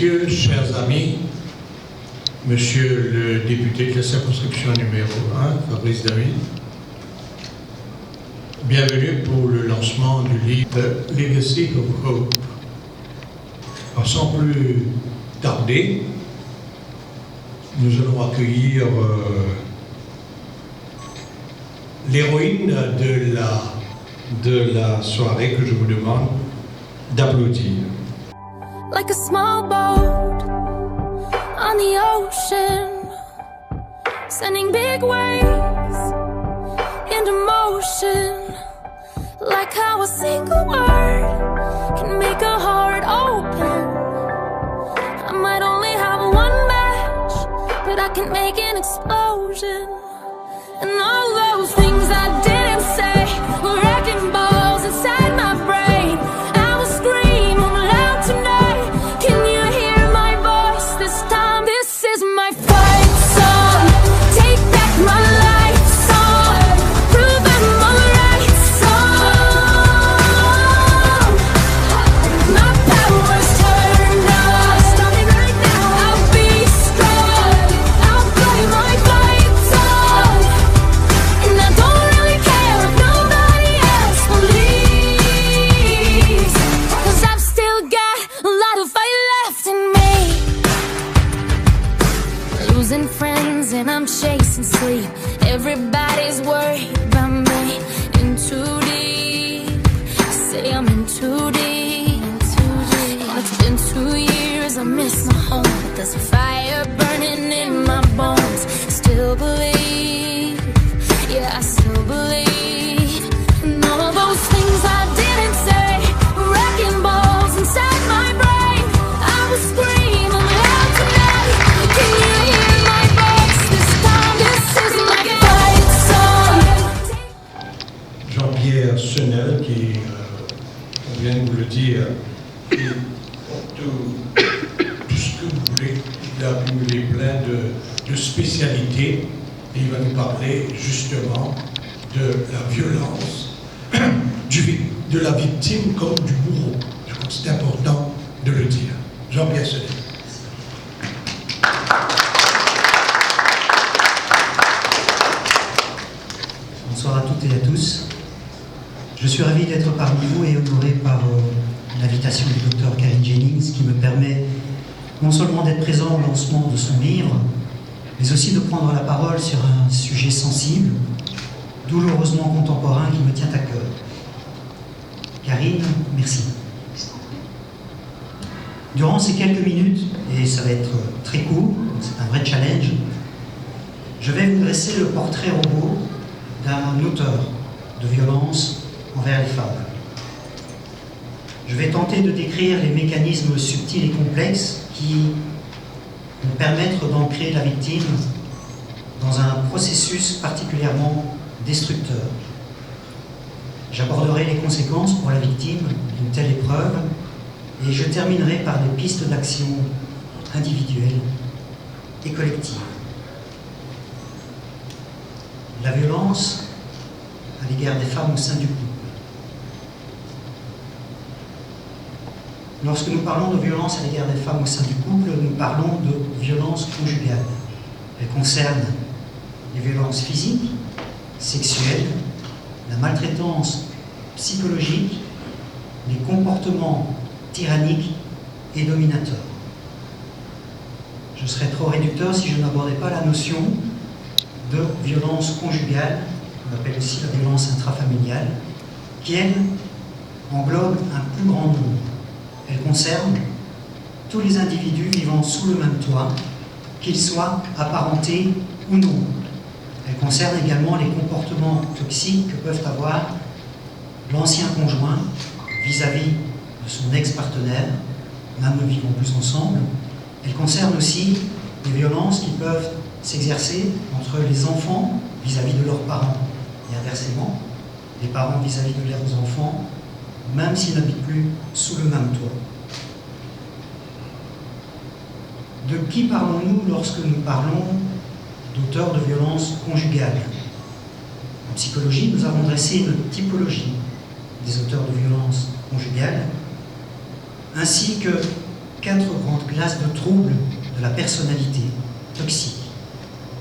messieurs, chers amis, monsieur le député de la circonscription numéro 1, Fabrice David, bienvenue pour le lancement du livre Legacy of Hope. Alors, sans plus tarder, nous allons accueillir l'héroïne de la soirée que je vous demande d'applaudir. Like a small boat on the ocean, sending big waves into motion. Like how a single word can make a heart open. I might only have one match, but I can make an explosion. And all those things I didn't say were wrecking balls inside my brain. I will scream loud tonight. Can you hear my voice this time? This is my fight song. Take back my life song. Prove I'm alright song. My power's turned on. Stop me right now. I'll be strong. I'll play my fight song. And I don't really care if nobody else believes, 'cause I've still got a lot of fight left in me. Losing friends and I'm chasing sleep. Everybody's worried about me. In too deep. Say I'm in too deep. And it's been 2 years, I miss my home, but there's a fire burning in my bones. Still believe, yeah, I still believe. And all of those things I didn't say, wrecking balls inside my brain. I will scream loud tonight. Can you hear my voice this time? This is my fight song. Jean-Pierre Senel, qui, on vient de vous le dire, est tout ce que vous voulez. Il a accumulé plein de spécialités et il va nous parler justement de la violence, de la victime comme du bourreau. Je crois que c'est important de le dire. Jean-Pierre Senel. Bonsoir à toutes et à tous. Je suis ravi d'être parmi vous et honoré par l'invitation du docteur Carine Jennings qui me permet non seulement d'être présent au lancement de son livre, mais aussi de prendre la parole sur un sujet sensible, douloureusement contemporain qui me tient à cœur. Carine, merci. Durant ces quelques minutes, et ça va être très court, c'est un vrai challenge, je vais vous dresser le portrait robot d'un auteur de violence envers les femmes. Je vais tenter de décrire les mécanismes subtils et complexes qui vont permettre d'ancrer la victime dans un processus particulièrement destructeur. J'aborderai les conséquences pour la victime d'une telle épreuve et je terminerai par des pistes d'action individuelles et collectives. La violence à l'égard des femmes au sein du couple. Lorsque nous parlons de violence à l'égard des femmes au sein du couple, nous parlons de violence conjugale. Elle concerne les violences physiques, sexuelles, la maltraitance psychologique, les comportements tyranniques et dominateurs. Je serais trop réducteur si je n'abordais pas la notion de violence conjugale, on appelle aussi la violence intrafamiliale, qui, elle, englobe un plus grand nombre. Elle concerne tous les individus vivant sous le même toit, qu'ils soient apparentés ou non. Elle concerne également les comportements toxiques que peuvent avoir l'ancien conjoint vis-à-vis de son ex-partenaire, même ne vivant plus ensemble. Elle concerne aussi les violences qui peuvent s'exercer entre les enfants vis-à-vis de leurs parents et inversement, les parents vis-à-vis de leurs enfants, même s'ils n'habitent plus sous le même toit. De qui parlons-nous lorsque nous parlons d'auteurs de violences conjugales? En psychologie, nous avons dressé une typologie des auteurs de violences conjugales, ainsi que 4 grandes classes de troubles de la personnalité toxique.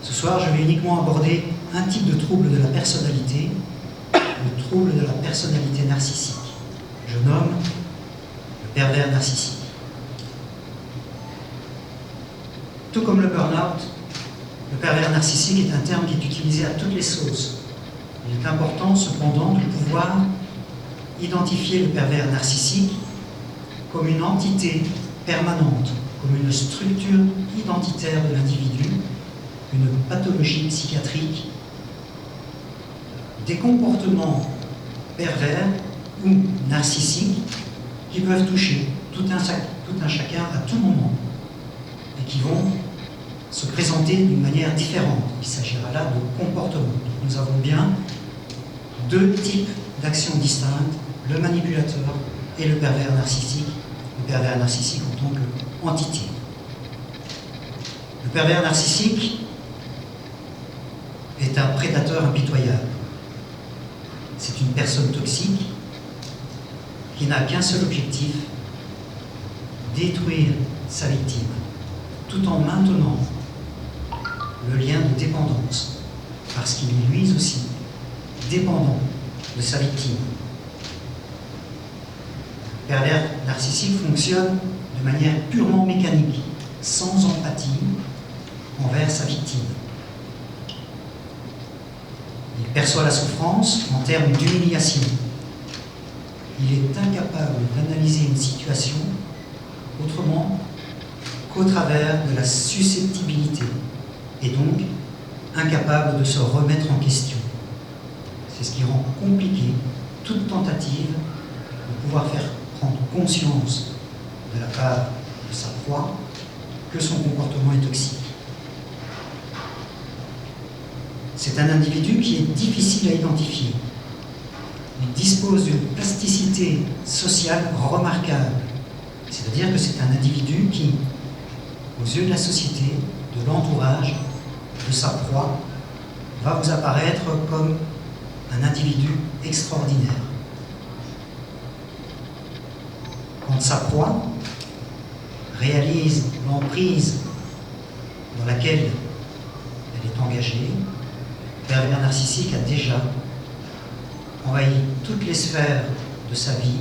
Ce soir, je vais uniquement aborder un type de trouble de la personnalité, le trouble de la personnalité narcissique. Je nomme le pervers narcissique. Tout comme le burn-out, le pervers narcissique est un terme qui est utilisé à toutes les sauces. Il est important cependant de pouvoir identifier le pervers narcissique comme une entité permanente, comme une structure identitaire de l'individu, une pathologie psychiatrique, des comportements pervers ou narcissiques qui peuvent toucher tout un chacun à tout moment et qui vont se présenter d'une manière différente. Il s'agira là de comportements. Donc nous avons bien 2 types d'actions distinctes, le manipulateur et le pervers narcissique en tant qu'entité. Le pervers narcissique est un prédateur impitoyable. C'est une personne toxique qui n'a qu'un seul objectif, détruire sa victime, tout en maintenant le lien de dépendance, parce qu'il est lui aussi dépendant de sa victime. Le pervers narcissique fonctionne de manière purement mécanique, sans empathie envers sa victime. Il perçoit la souffrance en termes d'humiliation. Il est incapable d'analyser une situation autrement qu'au travers de la susceptibilité, et donc incapable de se remettre en question. C'est ce qui rend compliqué toute tentative de pouvoir faire prendre conscience de la part de sa proie que son comportement est toxique. C'est un individu qui est difficile à identifier. Il dispose d'une plasticité sociale remarquable. C'est-à-dire que c'est un individu qui, aux yeux de la société, de l'entourage, de sa proie, va vous apparaître comme un individu extraordinaire. Quand sa proie réalise l'emprise dans laquelle elle est engagée, le pervers narcissique a déjà envahi toutes les sphères de sa vie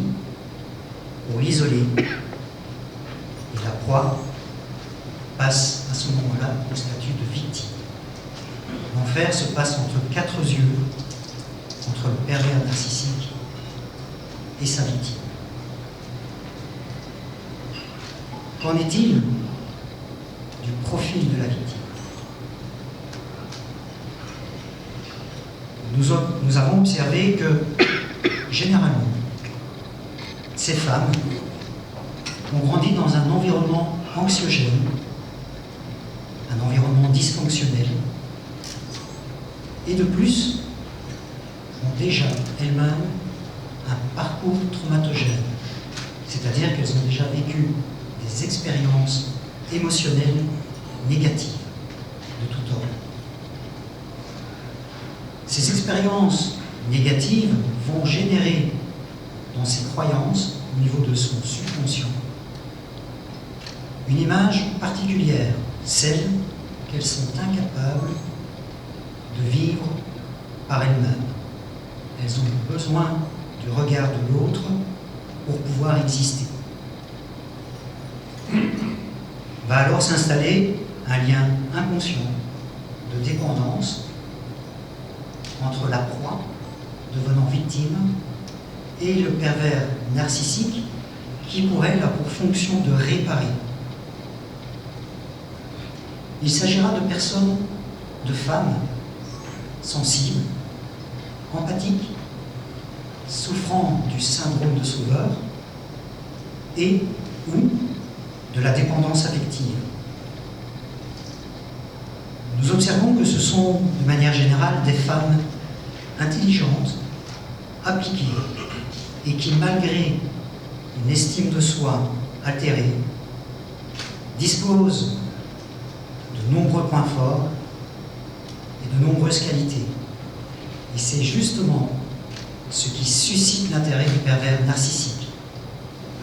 pour l'isoler. Et la proie passe à ce moment-là au statut de victime. L'enfer se passe entre 4 yeux, entre le pervers narcissique et sa victime. Qu'en est-il du profil de la victime? Nous avons observé que, généralement, ces femmes ont grandi dans un environnement anxiogène, un environnement dysfonctionnel, et de plus, ont déjà elles-mêmes un parcours traumatogène, c'est-à-dire qu'elles ont déjà vécu des expériences émotionnelles négatives de tout ordre. Ces expériences négatives vont générer dans ses croyances, au niveau de son subconscient, une image particulière, celle qu'elles sont incapables de vivre par elles-mêmes. Elles ont besoin du regard de l'autre pour pouvoir exister. Va alors s'installer un lien inconscient de dépendance entre la proie, devenant victime, et le pervers narcissique qui pourrait là pour fonction de réparer. Il s'agira de personnes, de femmes sensibles, empathiques, souffrant du syndrome de sauveur et ou de la dépendance affective. Nous observons que ce sont, de manière générale, des femmes intelligentes, appliquées, et qui, malgré une estime de soi altérée, disposent de nombreux points forts et de nombreuses qualités. Et c'est justement ce qui suscite l'intérêt du pervers narcissique.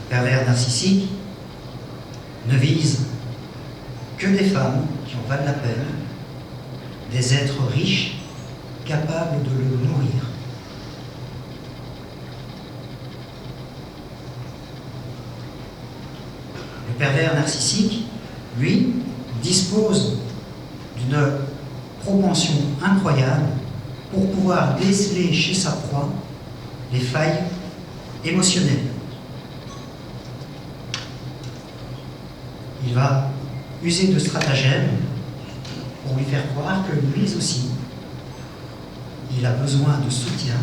Le pervers narcissique ne vise que des femmes qui en valent la peine, des êtres riches, capables de le nourrir. Le pervers narcissique, lui, dispose d'une propension incroyable pour pouvoir déceler chez sa proie les failles émotionnelles. Il va user de stratagèmes pour lui faire croire que lui aussi, il a besoin de soutien,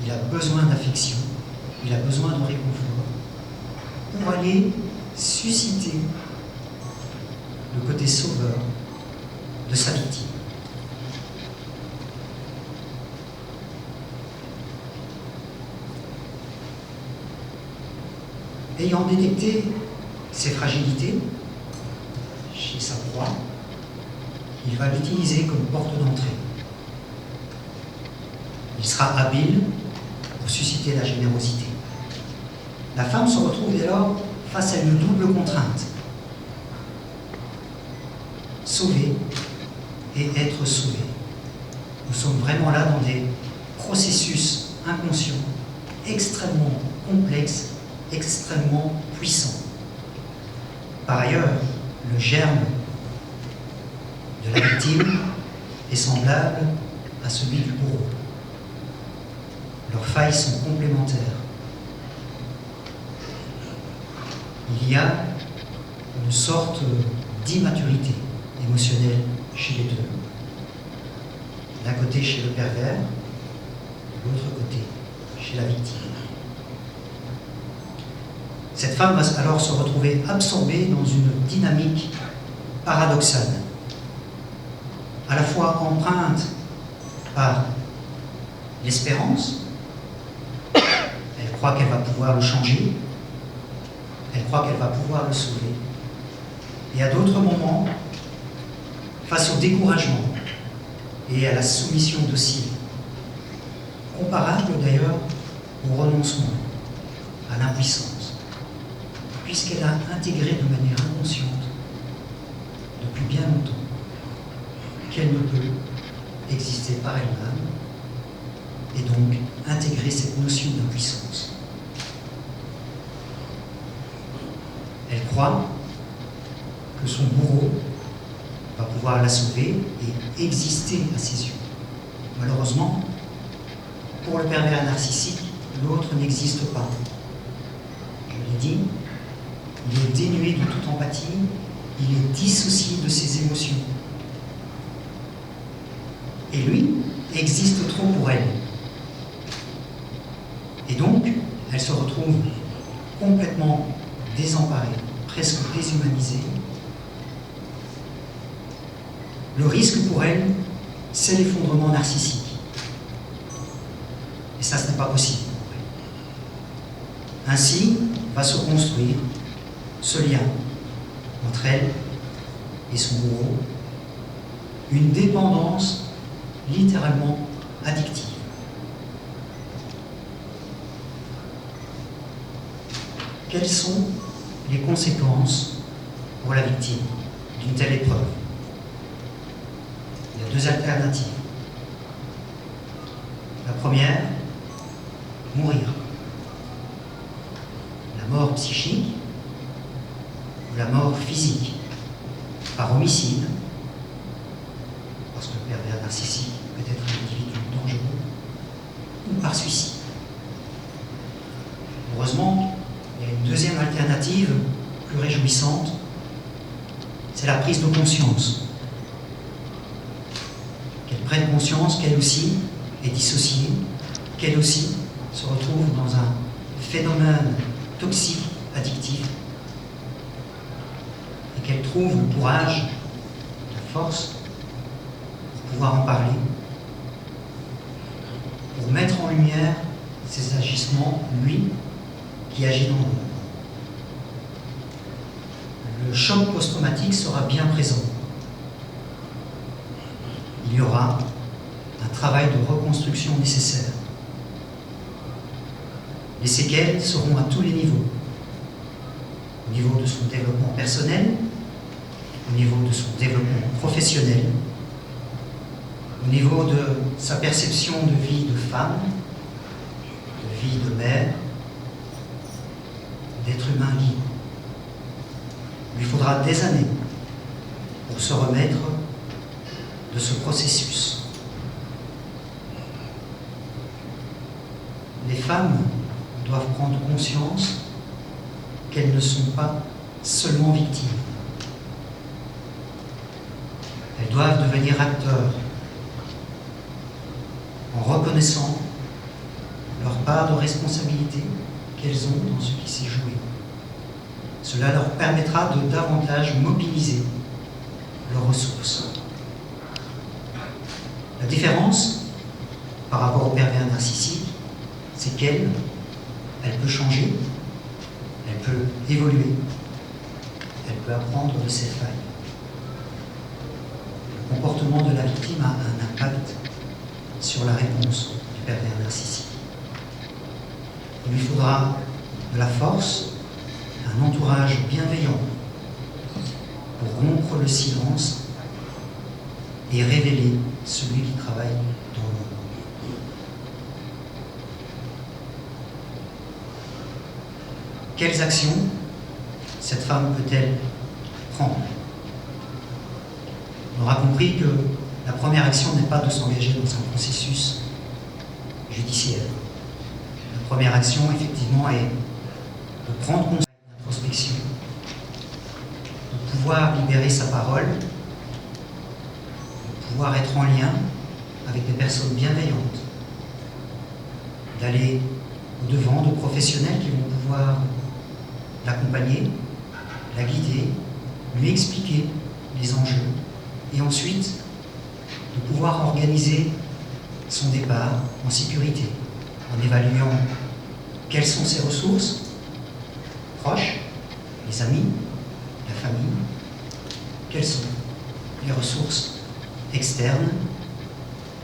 il a besoin d'affection, il a besoin de réconfort pour aller susciter le côté sauveur de sa victime. Ayant détecté ses fragilités chez sa proie, il va l'utiliser comme porte d'entrée. Il sera habile pour susciter la générosité. La femme se retrouve dès lors face à une double contrainte. Sauver et être sauvé. Nous sommes vraiment là dans des processus inconscients extrêmement complexes, extrêmement puissants. Par ailleurs, le germe de la victime est semblable à celui du bourreau. Leurs failles sont complémentaires. Il y a une sorte d'immaturité émotionnelle chez les deux. D'un côté chez le pervers, de l'autre côté chez la victime. Cette femme va alors se retrouver absorbée dans une dynamique paradoxale, à la fois empreinte par l'espérance. Elle croit qu'elle va pouvoir le changer, elle croit qu'elle va pouvoir le sauver, et à d'autres moments, face au découragement et à la soumission docile, comparable d'ailleurs au renoncement, à l'impuissance, puisqu'elle a intégré de manière inconsciente, depuis bien longtemps, qu'elle ne peut exister par elle-même, et donc intégrer cette notion d'impuissance. Elle croit que son bourreau va pouvoir la sauver et exister à ses yeux. Malheureusement, pour le pervers narcissique, l'autre n'existe pas. Je l'ai dit, il est dénué de toute empathie, il est dissocié de ses émotions. Et lui existe trop pour elle. Et donc, elle se retrouve complètement désemparée, presque déshumanisée. Le risque pour elle, c'est l'effondrement narcissique. Et ça, ce n'est pas possible. Ainsi, va se construire ce lien entre elle et son bourreau, une dépendance littéralement addictive. Quelles sont les conséquences pour la victime d'une telle épreuve? Il y a deux alternatives. La première, mourir. La mort psychique ou la mort physique, par homicide, parce que le pervers narcissique peut être un individu dangereux, ou par suicide. Heureusement, il y a une deuxième alternative plus réjouissante, c'est la prise de conscience. Qu'elle prenne conscience qu'elle aussi est dissociée, qu'elle aussi se retrouve dans un phénomène toxique, addictif, et qu'elle trouve le courage, la force pour pouvoir en parler, pour mettre en lumière ses agissements, lui, qui agit dans l'ombre. Le choc post-traumatique sera bien présent. Il y aura un travail de reconstruction nécessaire. Les séquelles seront à tous les niveaux. au niveau de son développement personnel, au niveau de son développement professionnel, au niveau de sa perception de vie de femme, de vie de mère, d'être humain libre. Il lui faudra des années pour se remettre de ce processus. Les femmes doivent prendre conscience qu'elles ne sont pas seulement victimes. Elles doivent devenir acteurs en reconnaissant leur part de responsabilité qu'elles ont dans ce qui s'est joué. Cela leur permettra de davantage mobiliser leurs ressources. La différence par rapport au pervers narcissique, c'est qu'elle peut changer, elle peut évoluer, elle peut apprendre de ses failles. Le comportement de la victime a un impact sur la réponse du pervers narcissique. Il lui faudra de la force, un entourage bienveillant pour rompre le silence et révéler celui qui travaille dans l'ombre. Quelles actions cette femme peut-elle prendre? On aura compris que la première action n'est pas de s'engager dans un processus judiciaire. La première action, effectivement, est de prendre conscience de l'introspection, de pouvoir libérer sa parole, de pouvoir être en lien avec des personnes bienveillantes, d'aller au-devant de professionnels qui vont pouvoir l'accompagner, la guider, lui expliquer les enjeux, et ensuite de pouvoir organiser son départ en sécurité, en évaluant quelles sont ses ressources proches, les amis, la famille, quelles sont les ressources externes,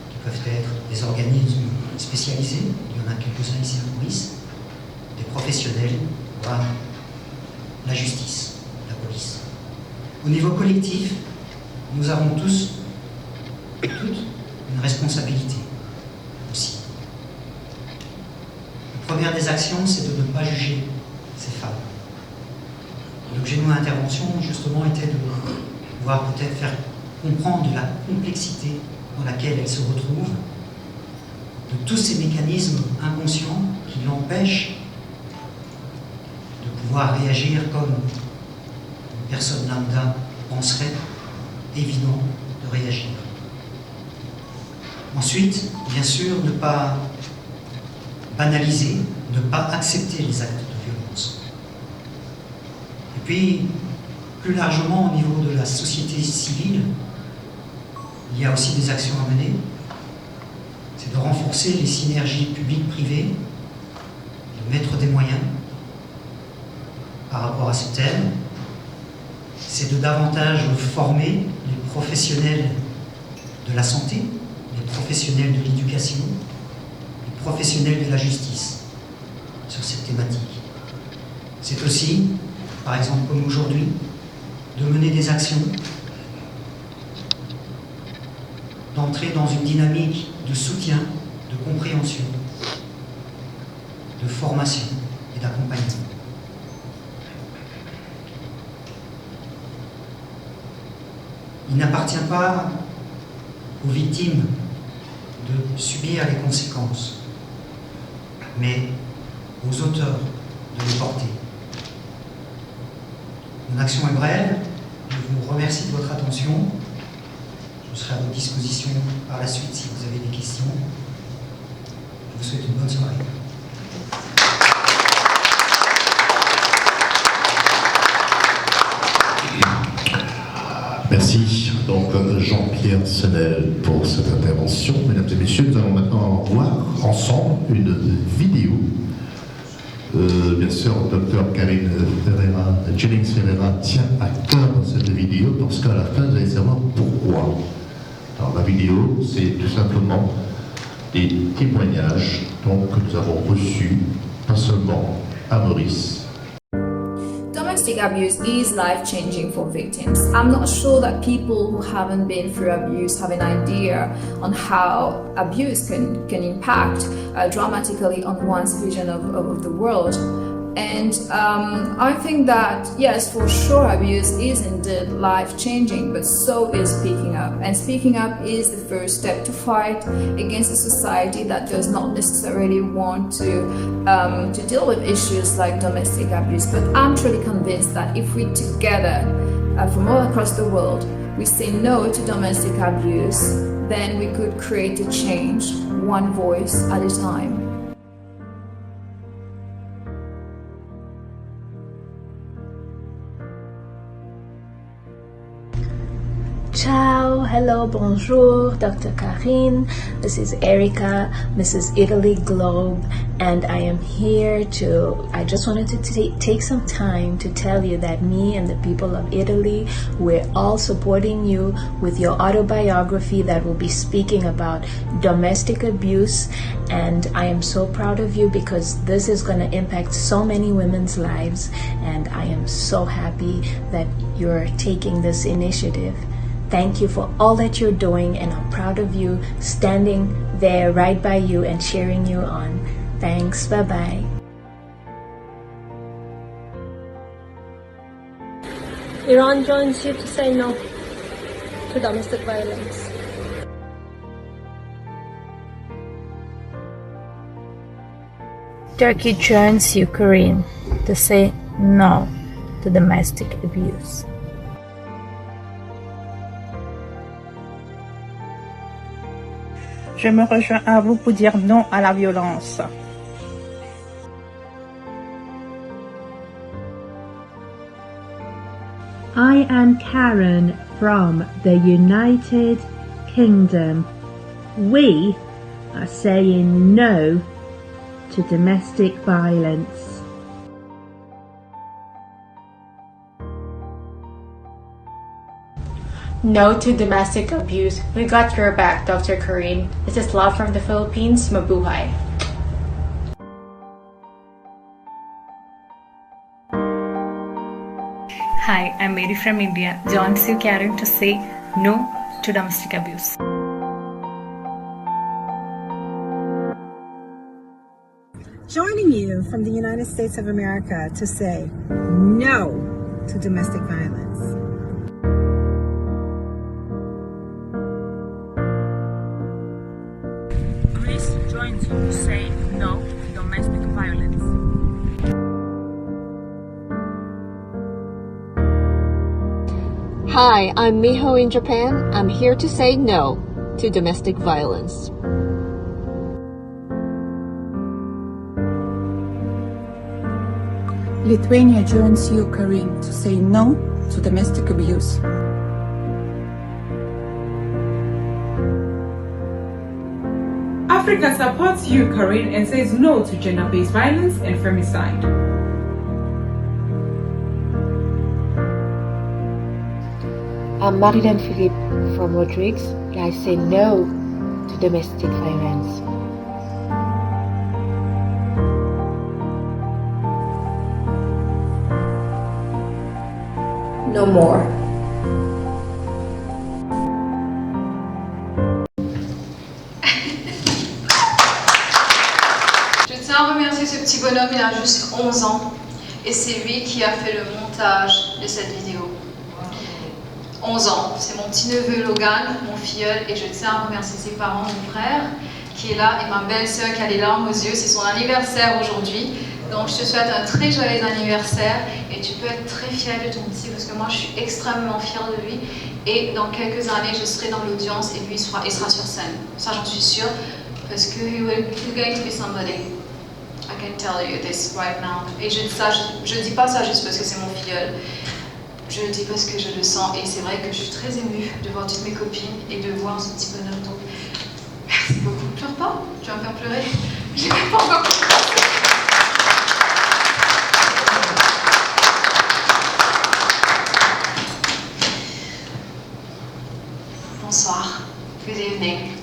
qui peuvent être des organismes spécialisés, il y en a quelques-uns ici à Maurice, des professionnels, voire la justice, la police. Au niveau collectif, nous avons tous et toutes une responsabilité aussi. La première des actions, c'est de ne pas juger ces femmes. L'objet de mon intervention, justement, était de pouvoir peut-être faire comprendre la complexité dans laquelle elles se retrouvent, de tous ces mécanismes inconscients qui l'empêchent de pouvoir réagir comme une personne lambda penserait évident de réagir. Ensuite, bien sûr, ne pas banaliser, ne pas accepter les actes de violence. Et puis, plus largement, au niveau de la société civile, il y a aussi des actions à mener. C'est de renforcer les synergies publiques-privées, de mettre des moyens par rapport à ce thème. C'est de davantage former les professionnels de la santé, les professionnels de l'éducation, les professionnels de la justice sur cette thématique. C'est aussi, par exemple comme aujourd'hui, de mener des actions, d'entrer dans une dynamique de soutien, de compréhension, de formation et d'accompagnement. Il n'appartient pas aux victimes de subir les conséquences, mais aux auteurs de les porter. Mon action est brève, je vous remercie de votre attention. Je serai à votre disposition par la suite si vous avez des questions. Je vous souhaite une bonne soirée. Merci donc Jean-Pierre Senel pour cette intervention. Mesdames et messieurs, nous allons maintenant voir ensemble une vidéo. Bien sûr, Dr Carine Jennings-Ferreira tient à cœur cette vidéo parce qu'à la fin, vous allez savoir pourquoi. Alors la vidéo, c'est tout simplement des témoignages donc, que nous avons reçus, pas seulement à Maurice. Dans ma domestic abuse is life-changing for victims. I'm not sure that people who haven't been through abuse have an idea on how abuse can impact dramatically on one's vision of the world. And I think that, yes, for sure, abuse is indeed life-changing, but so is speaking up. And speaking up is the first step to fight against a society that does not necessarily want to deal with issues like domestic abuse. But I'm truly convinced that if we together, from all across the world, we say no to domestic abuse, then we could create a change, one voice at a time. Ciao, hello, bonjour, Dr. Carine. This is Erica, Mrs. Italy Globe, and I am here I just wanted to take some time to tell you that me and the people of Italy, we're all supporting you with your autobiography that will be speaking about domestic abuse, and I am so proud of you because this is going to impact so many women's lives, and I am so happy that you're taking this initiative. Thank you for all that you're doing, and I'm proud of you standing there right by you and cheering you on. Thanks, bye-bye. Iran joins you to say no to domestic violence. Turkey joins Ukraine to say no to domestic abuse. Je me rejoins à vous pour dire non à la violence. I am Karen from the United Kingdom. We are saying no to domestic violence. No to domestic abuse. We got your back, Dr. Carine. This is love from the Philippines. Mabuhay. Hi, I'm Mary from India. Joins you, Karen, to say no to domestic abuse. Joining you from the United States of America to say no to domestic violence. Joins you to say no to domestic violence. Hi, I'm Miho in Japan. I'm here to say no to domestic violence. Lithuania joins you, Carine, to say no to domestic abuse. Africa supports you, Carine, and says no to gender-based violence and femicide. I'm Marie-Hélène Philippe from Rodrigues, and I say no to domestic violence. No more. Je tiens à remercier ce petit bonhomme, il a juste 11 ans et c'est lui qui a fait le montage de cette vidéo. 11 ans, c'est mon petit neveu Logan, mon filleul, et je tiens à remercier ses parents, mon frère qui est là et ma belle-sœur qui a les larmes aux yeux. C'est son anniversaire aujourd'hui, donc je te souhaite un très joyeux anniversaire et tu peux être très fière de ton petit parce que moi je suis extrêmement fière de lui et dans quelques années je serai dans l'audience et lui il sera sur scène. Ça j'en suis sûre parce que he's going to be somebody. I can tell you this right now. Et je dis pas ça juste parce que c'est mon filleul. Je le dis parce que je le sens et c'est vrai que je suis très émue de voir toutes mes copines et de voir ce petit bonhomme. Donc, merci beaucoup. Pleure pas, tu vas me faire pleurer. J'ai pas encore commencé. Bonsoir. Good evening.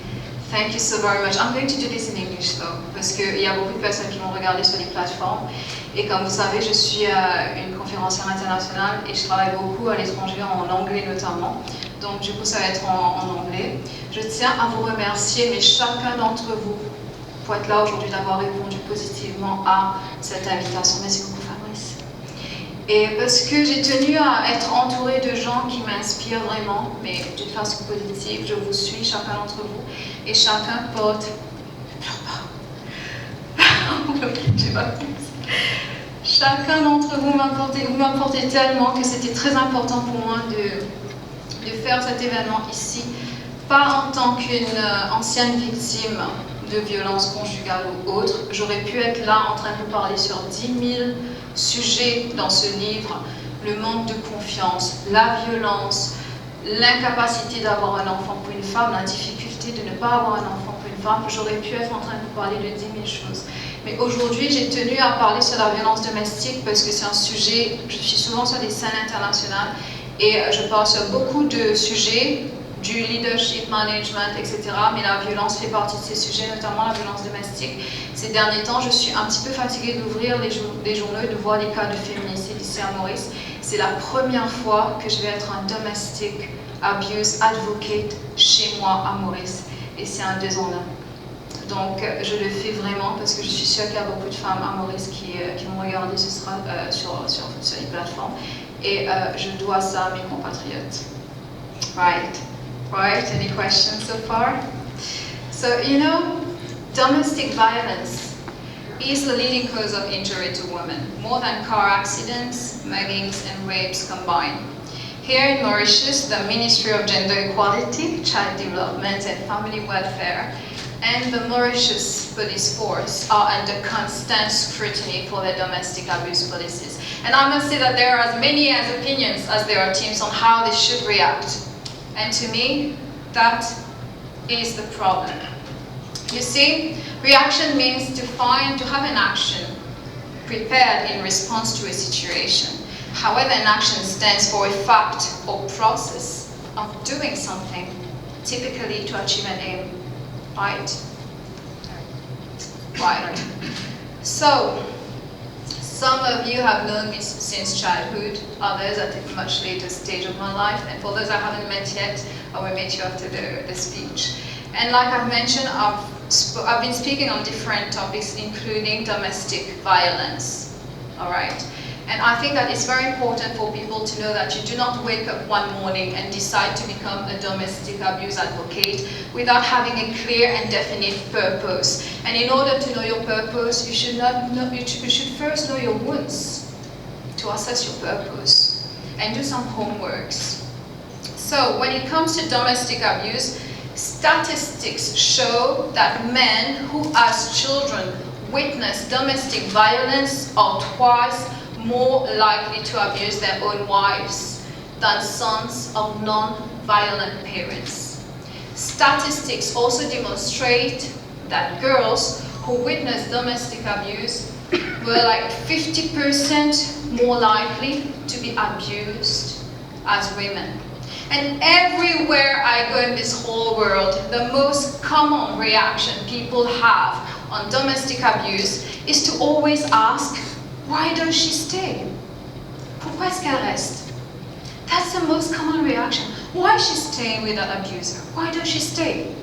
Thank you so very much. I'm going to do this in English though, parce qu'il y a beaucoup de personnes qui vont regarder sur les plateformes. Et comme vous savez, je suis une conférencière internationale et je travaille beaucoup à l'étranger, en anglais notamment. Donc du coup, ça va être en anglais. Je tiens à vous remercier, mais chacun d'entre vous, pour être là aujourd'hui, d'avoir répondu positivement à cette invitation. Merci beaucoup, Fabrice. Et parce que j'ai tenu à être entourée de gens qui m'inspirent vraiment, mais d'une façon positive, je vous suis, chacun d'entre vous, et chacun porte... Chacun d'entre vous m'apportez tellement que c'était très important pour moi de faire cet événement ici, pas en tant qu'une ancienne victime de violences conjugales ou autres. J'aurais pu être là en train de vous parler sur 10 000 sujets dans ce livre, le manque de confiance, la violence, l'incapacité d'avoir un enfant pour une femme, la difficulté de ne pas avoir un enfant pour une femme. J'aurais pu être en train de vous parler de 10 000 choses. Mais aujourd'hui, j'ai tenu à parler sur la violence domestique parce que c'est un sujet, je suis souvent sur des scènes internationales et je parle sur beaucoup de sujets, du leadership, management, etc. Mais la violence fait partie de ces sujets, notamment la violence domestique. Ces derniers temps, je suis un petit peu fatiguée d'ouvrir les journaux et de voir les cas de féminicide ici à Maurice. C'est la première fois que je vais être un domestic abuse advocate chez moi à Maurice. Et c'est un déshonneur. Donc je le fais vraiment parce que je suis sûre qu'il y a beaucoup de femmes à Maurice qui vont regarder ce sera sur les plateformes. Et je dois ça à mes compatriotes. Right, any questions so far? So, you know, domestic violence is the leading cause of injury to women, more than car accidents, muggings, and rapes combined. Here in Mauritius, the Ministry of Gender Equality, Child Development and Family Welfare and the Mauritius Police Force are under constant scrutiny for their domestic abuse policies. And I must say that there are as many opinions as there are teams on how they should react. And to me, that is the problem. You see, reaction means to have an action prepared in response to a situation. However, an action stands for a fact or process of doing something, typically to achieve an aim. Right? So, some of you have known me since childhood, others at a much later stage of my life, and for those I haven't met yet, I will meet you after the speech. And like I've mentioned, I've been speaking on different topics, including domestic violence. All right? And I think that it's very important for people to know that you do not wake up one morning and decide to become a domestic abuse advocate without having a clear and definite purpose. And in order to know your purpose, you should first know your wounds to assess your purpose and do some homeworks. So when it comes to domestic abuse, statistics show that men who as children witness domestic violence are twice more likely to abuse their own wives than sons of non-violent parents. Statistics also demonstrate that girls who witness domestic abuse were like 50% more likely to be abused as women. And everywhere I go in this whole world, the most common reaction people have on domestic abuse is to always ask, why does she stay? Pourquoi est-ce qu'elle reste? That's the most common reaction. Why is she staying with that abuser? Why does she stay?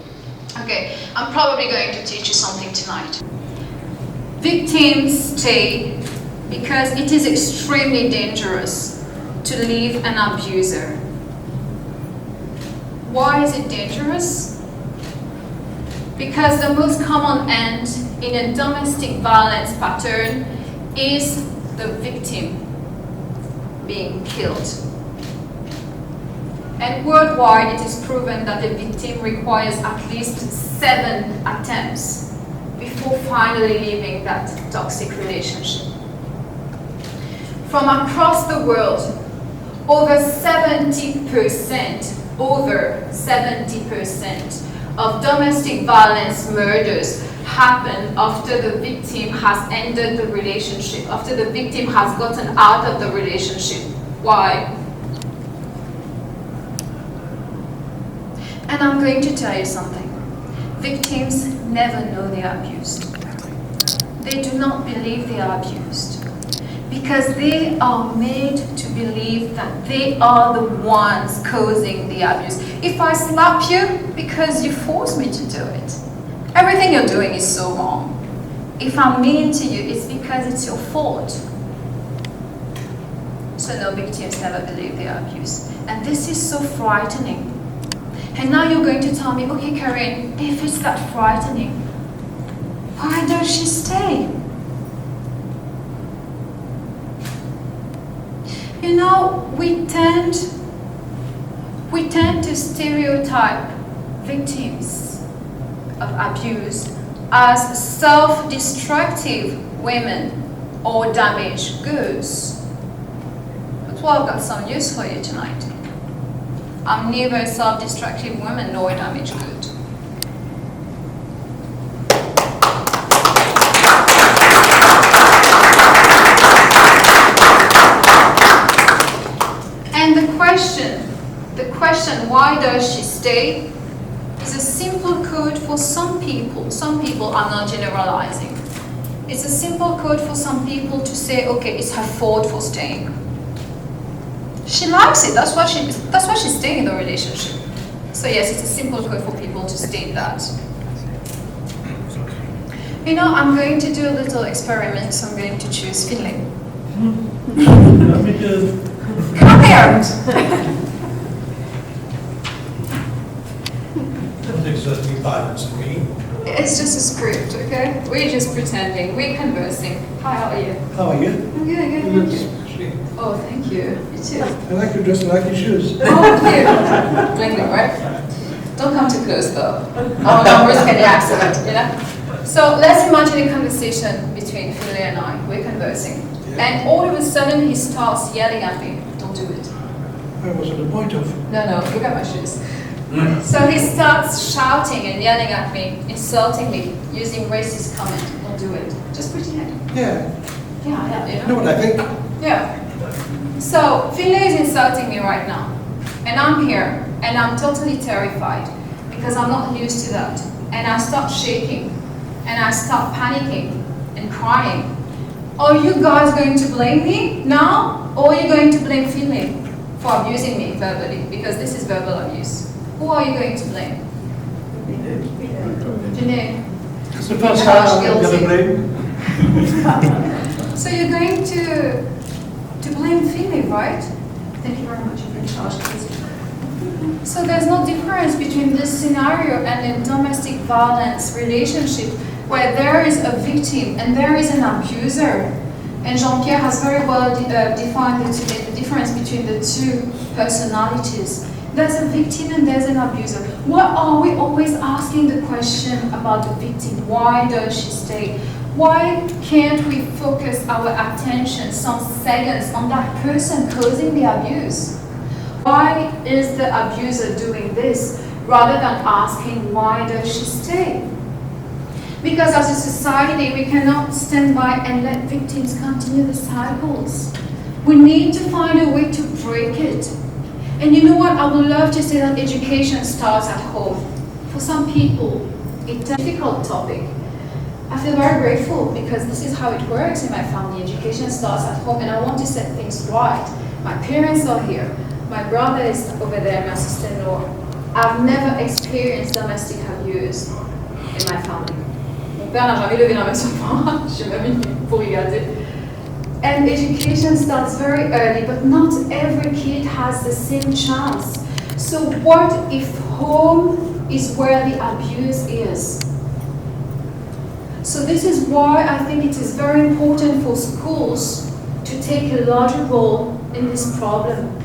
Okay, I'm probably going to teach you something tonight. Victims stay because it is extremely dangerous to leave an abuser. Why is it dangerous? Because the most common end in a domestic violence pattern is the victim being killed. And worldwide, it is proven that the victim requires at least 7 attempts before finally leaving that toxic relationship. From across the world, over 70% of domestic violence murders happen after the victim has ended the relationship, after the victim has gotten out of the relationship. Why? And I'm going to tell you something. Victims never know they are abused. They do not believe they are abused. because they are made to believe that they are the ones causing the abuse. If I slap you, because you forced me to do it. Everything you're doing is so wrong. If I'm mean to you, it's because it's your fault. So no, victims never believe they are abused. And this is so frightening. And now you're going to tell me, okay, Carine, if it's that frightening, why does she stay? You know, we tend to stereotype victims of abuse as self-destructive women or damaged goods. But well, I've got some news for you tonight. I'm neither a self-destructive woman nor a damaged good. And the question, why does she stay, is a simple code for some people. Some people, I'm not generalizing. It's a simple code for some people to say, okay, it's her fault for staying. She likes it, that's why she's staying in the relationship. So yes, it's a simple code for people to state that. You know, I'm going to do a little experiment, so I'm going to choose Finlay. Come here! There's nothing violence to me. It's just a script, okay? We're just pretending, we're conversing. Hi, how are you? How are you? I'm good, thank you. Oh, thank you. You too. I like your dress, I like your shoes. Oh, cute. Bling bling, right? Don't come too close though. Oh, don't risk any accident, you know? So let's imagine a conversation between Finlay and I. We're conversing. Yeah. And all of a sudden he starts yelling at me. Don't do it. I was at the point of... No, look at my shoes. So he starts shouting and yelling at me, insulting me, using racist comment. Don't do it. Just pretend. Yeah. Yeah, you know? You know what I think? Yeah. So Finlay is insulting me right now. And I'm here. And I'm totally terrified. Because I'm not used to that. And I start shaking. And I start panicking and crying. Are you guys going to blame me now? Or are you going to blame Finlay for abusing me verbally? Because this is verbal abuse. Who are you going to blame? Janae. It's the first time I'm going to blame. So you're going to blame Finlay, right? Thank you very much. You've been charged guilty. So there's no difference between this scenario and a domestic violence relationship where there is a victim and there is an abuser. And Jean-Pierre has very well defined the difference between the two personalities. There's a victim and there's an abuser. Why are we always asking the question about the victim? Why does she stay? Why can't we focus our attention some seconds on that person causing the abuse? Why is the abuser doing this rather than asking why does she stay? Because as a society, we cannot stand by and let victims continue the cycles. We need to find a way to break it. And you know what? I would love to say that education starts at home. For some people, it's a difficult topic. I feel very grateful because this is how it works in my family. Education starts at home and I want to set things right. My parents are here. My brother is over there, my sister-in-law. I've never experienced domestic abuse in my family. Mon père n'a jamais levé la main sur moi. Je suis même venue pour regarder. And education starts very early, but not every kid has the same chance. So what if home is where the abuse is? So this is why I think it is very important for schools to take a larger role in this problem.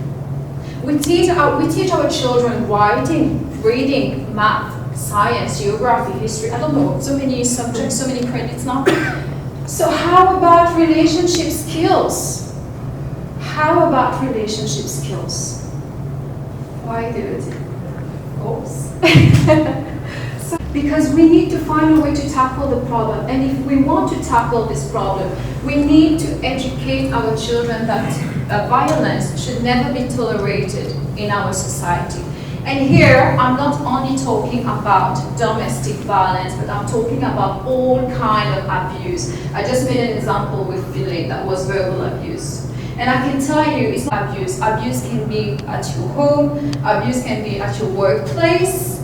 We teach our children writing, reading, math, science, geography, history, I don't know, so many subjects, so many credits now. So how about relationship skills? How about relationship skills? Why do it? Of course. Because we need to find a way to tackle the problem. And if we want to tackle this problem, we need to educate our children that violence should never be tolerated in our society. And here, I'm not only talking about domestic violence, but I'm talking about all kind of abuse. I just made an example with Philip that was verbal abuse. And I can tell you, it's not abuse. Abuse can be at your home, abuse can be at your workplace,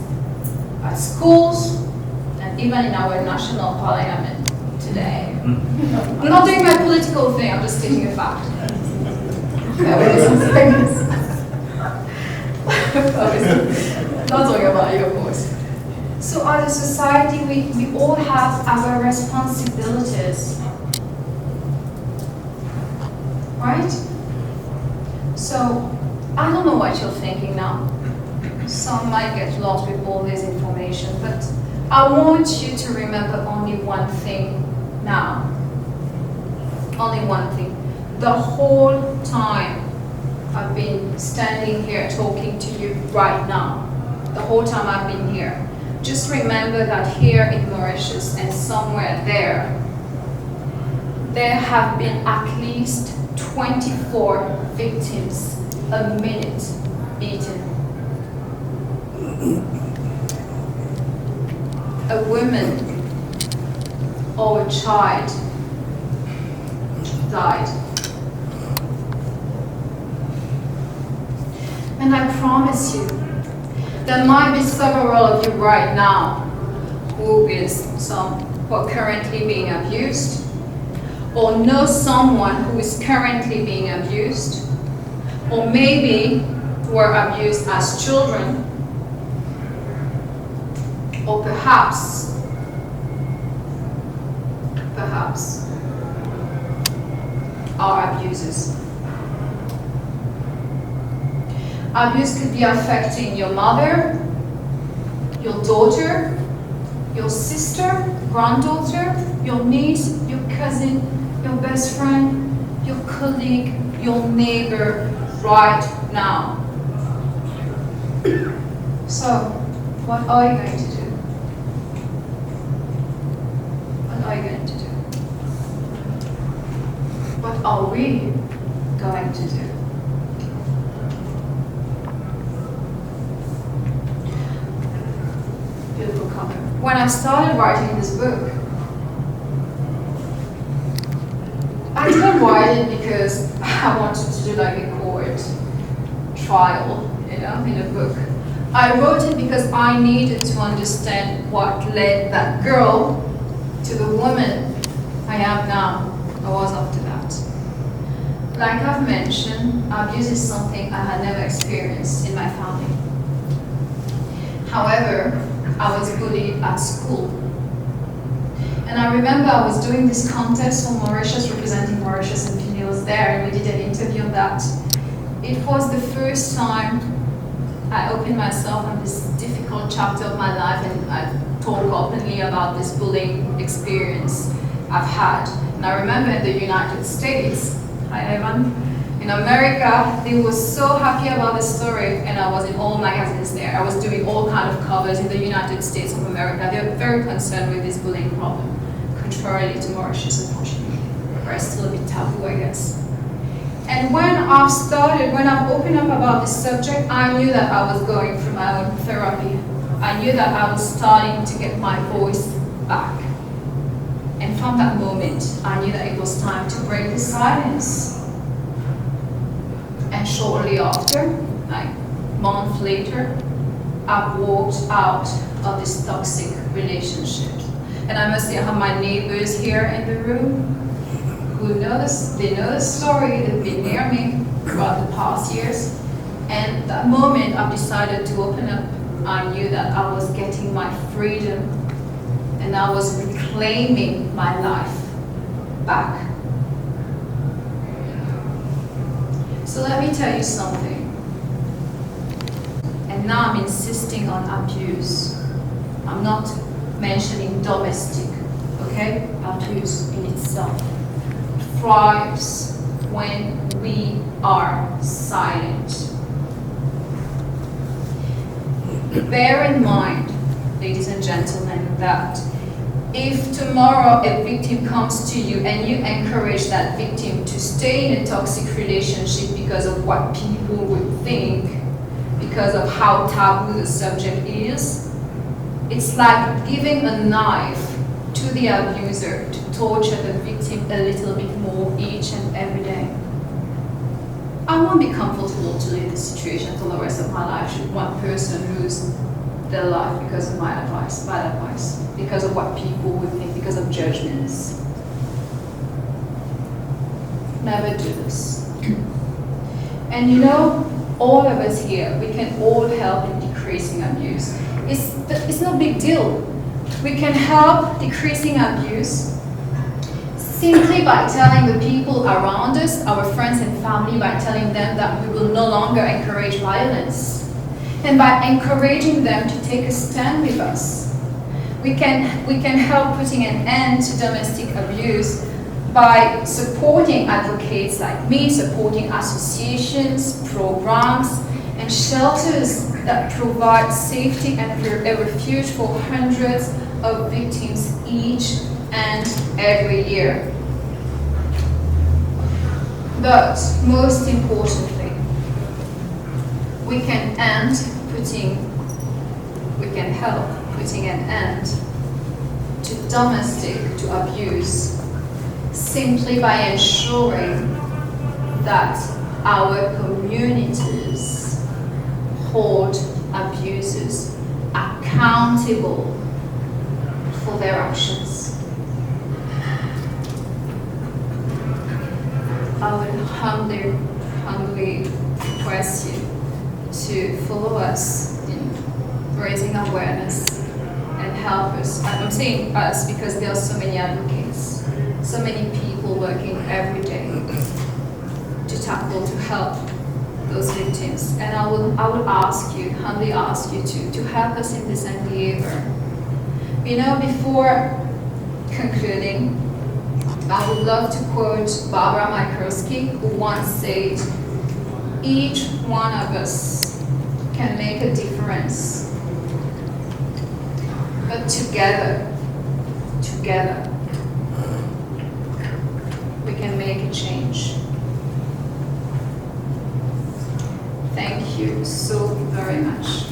at schools, and even in our national parliament today. I'm not doing my political thing, I'm just stating a fact. Not talking about you, of course. So as a society, we all have our responsibilities. Right? So, I don't know what you're thinking now. Some might get lost with all this information, but I want you to remember only one thing now. Only one thing. The whole time I've been standing here talking to you right now, the whole time I've been here, just remember that here in Mauritius and somewhere there have been at least 24 victims a minute beaten. A woman or a child died. And I promise you, there might be several of you right now who are currently being abused, or know someone who is currently being abused, or maybe were abused as children, or perhaps are abusers. Abuse could be affecting your mother, your daughter, your sister, granddaughter, your niece, your cousin, your best friend, your colleague, your neighbor right now. So, what are you going to do? What are you going to do? What are we going to do? Beautiful cover. When I started writing this book, I didn't write it because I wanted to do like a court trial, in a book. I wrote it because I needed to understand what led that girl to the woman I am now. I was up to that. Like I've mentioned, abuse is something I had never experienced in my family. However, I was bullied at school. And I remember I was doing this contest for Mauritius, representing Mauritius, and Pini was there, and we did an interview on that. It was the first time I opened myself on this difficult chapter of my life, and I talk openly about this bullying experience I've had. And I remember in the United States, hi Evan, in America, they were so happy about the story, and I was in all magazines there. I was doing all kinds of covers in the United States of America. They were very concerned with this bullying problem, contrarily to Mauritius, unfortunately. We're still a bit taboo, I guess. And when I've opened up about this subject, I knew that I was going through my own therapy. I knew that I was starting to get my voice back. And from that moment, I knew that it was time to break the silence. And shortly after, like a month later, I walked out of this toxic relationship. And I must say, I have my neighbors here in the room who know this, they know the story, they've been near me throughout the past years. And that moment I decided to open up, I knew that I was getting my freedom and I was reclaiming my life back. So let me tell you something. And now I'm insisting on abuse. I'm not mentioning domestic, okay? Abuse in itself thrives when we are silent. Bear in mind, ladies and gentlemen, that if tomorrow a victim comes to you and you encourage that victim to stay in a toxic relationship because of what people would think, because of how taboo the subject is. It's like giving a knife to the abuser to torture the victim a little bit more each and every day. I won't be comfortable to live this situation for the rest of my life should one person lose their life because of my advice, bad advice, because of what people would think, because of judgments. Never do this. And you know, all of us here, we can all help in decreasing abuse. It's no big deal. We can help decreasing abuse simply by telling the people around us, our friends and family, by telling them that we will no longer encourage violence, and by encouraging them to take a stand with us. We can help putting an end to domestic abuse by supporting advocates like me, supporting associations, programs, and shelters that provide safety and a refuge for hundreds of victims each and every year. But most importantly, we can help putting an end to abuse simply by ensuring that our communities hold abusers accountable for their actions. I would humbly request you to follow us in raising awareness and help us. I'm saying us because there are so many advocates, so many people working every day to tackle, to help those victims. And I would humbly ask you to help us in this endeavor. You know, before concluding, I would love to quote Barbara Mikulski, who once said, "Each one of us can make a difference, but together, we can make a change." Thank you so very much.